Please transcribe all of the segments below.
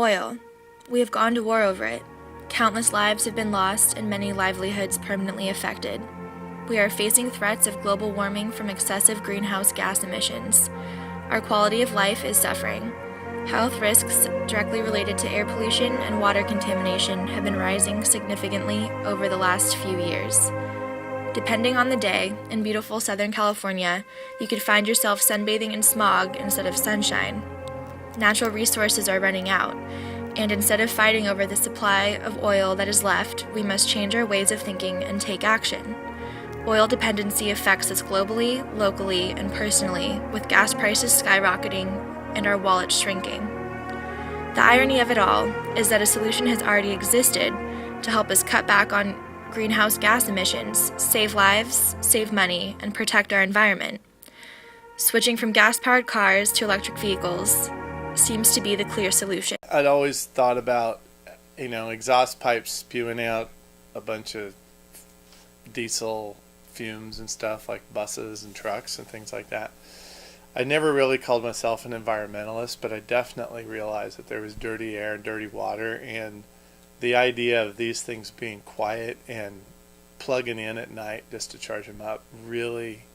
Oil. We have gone to war over it. Countless lives have been lost and many livelihoods permanently affected. We are facing threats of global warming from excessive greenhouse gas emissions. Our quality of life is suffering. Health risks directly related to air pollution and water contamination have been rising significantly over the last few years. Depending on the day, in beautiful Southern California, you could find yourself sunbathing in smog instead of sunshine. Natural resources are running out, and instead of fighting over the supply of oil that is left, we must change our ways of thinking and take action. Oil dependency affects us globally, locally, and personally, with gas prices skyrocketing and our wallets shrinking. The irony of it all is that a solution has already existed to help us cut back on greenhouse gas emissions, save lives, save money, and protect our environment. Switching from gas-powered cars to electric vehicles seems to be the clear solution. I'd always thought about, exhaust pipes spewing out a bunch of diesel fumes and stuff like buses and trucks and things like that. I never really called myself an environmentalist, but I definitely realized that there was dirty air and dirty water, and the idea of these things being quiet and plugging in at night just to charge them up really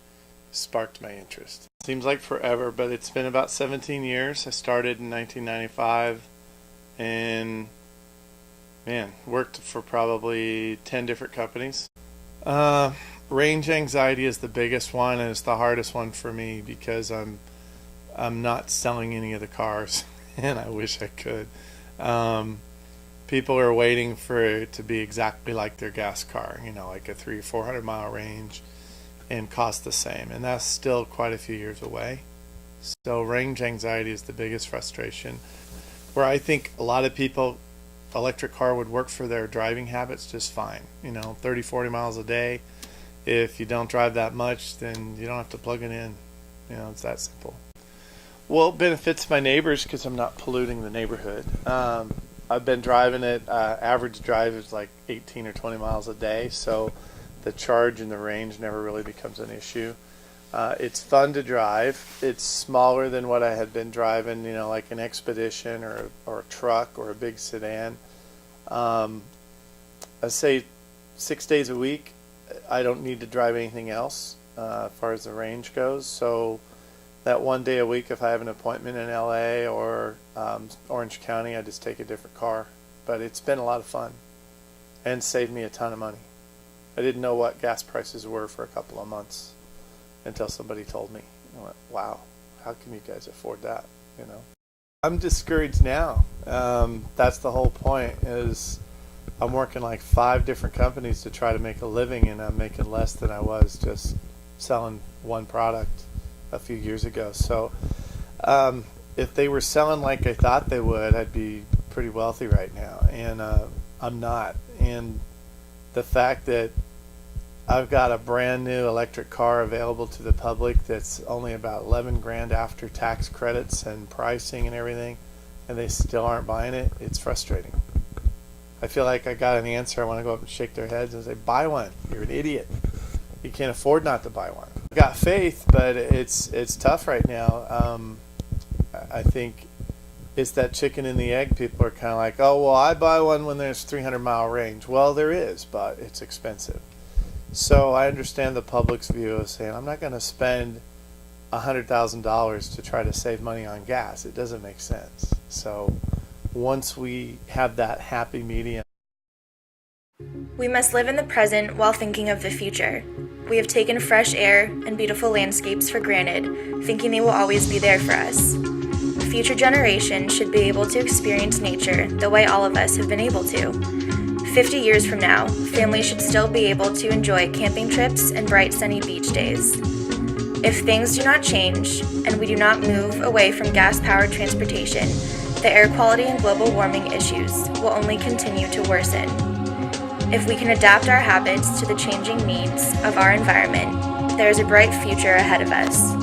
sparked my interest. Seems like forever, but it's been about 17 years. I started in 1995 and worked for probably 10 different companies. Range anxiety is the biggest one, and it's the hardest one for me because I'm not selling any of the cars and I wish I could. People are waiting for it to be exactly like their gas car, like a 300 or 400 mile range and cost the same, and that's still quite a few years away. So range anxiety is the biggest frustration, where I think a lot of people, electric car would work for their driving habits just fine. 30, 40 miles a day. If you don't drive that much, then you don't have to plug it in. It's that simple. Well, it benefits my neighbors because I'm not polluting the neighborhood. I've been driving it, average drive is like 18 or 20 miles a day, so the charge and the range never really becomes an issue. It's fun to drive. It's smaller than what I had been driving, like an Expedition or a truck or a big sedan. I say 6 days a week. I don't need to drive anything else as far as the range goes. So that one day a week, if I have an appointment in LA or Orange County, I just take a different car. But it's been a lot of fun and saved me a ton of money. I didn't know what gas prices were for a couple of months until somebody told me. I went, wow, how can you guys afford that? I'm discouraged now. That's the whole point, is I'm working like 5 different companies to try to make a living, and I'm making less than I was just selling one product a few years ago. So if they were selling like I thought they would, I'd be pretty wealthy right now, and I'm not. And the fact that I've got a brand new electric car available to the public that's only about 11 grand after tax credits and pricing and everything, and they still aren't buying it, it's frustrating. I feel like I got an answer. I want to go up and shake their heads and say, buy one. You're an idiot. You can't afford not to buy one. I've got faith, but it's tough right now. I think it's that chicken and the egg. People are kind of like, oh, well, I buy one when there's 300-mile range. Well, there is, but it's expensive. So I understand the public's view of saying, I'm not going to spend $100,000 to try to save money on gas. It doesn't make sense. So once we have that happy medium. We must live in the present while thinking of the future. We have taken fresh air and beautiful landscapes for granted, thinking they will always be there for us. Future generations should be able to experience nature the way all of us have been able to. 50 years from now, families should still be able to enjoy camping trips and bright sunny beach days. If things do not change, and we do not move away from gas-powered transportation, the air quality and global warming issues will only continue to worsen. If we can adapt our habits to the changing needs of our environment, there is a bright future ahead of us.